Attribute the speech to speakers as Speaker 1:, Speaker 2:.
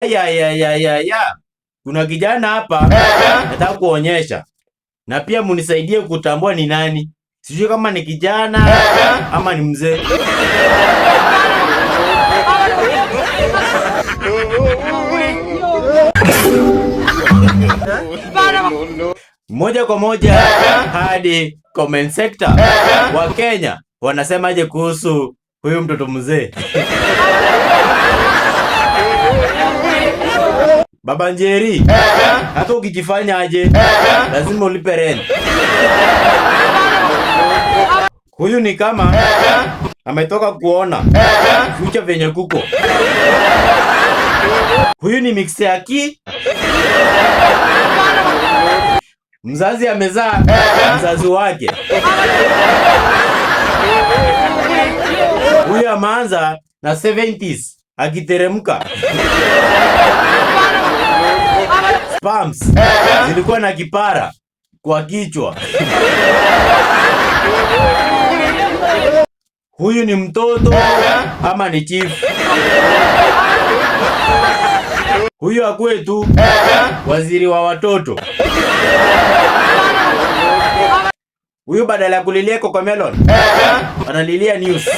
Speaker 1: Ya. Kuna kijana hapa nataka kuonyesha. Na pia munisaidie kutambua ni nani. Sijui kama ni kijana ama ni mzee. Moja kwa moja hadi comment sector. Wa Kenya wanasemaje kuhusu huyu mtoto mzee? Baba Njeri, hata ukijifanya aje, lazima ulipe rent. Huyu ni kama ametoka kuona future venye kuko. Huyu ni mix ya mzazi amezaa mzazi wake. Huyu ameanza na 70s akiteremka. Spams zilikuwa na kipara kwa kichwa. Huyu ni mtoto ama ni chief? Huyu akuwe tu waziri wa watoto. Huyu badala ya kulilia Cocomelon analilia news.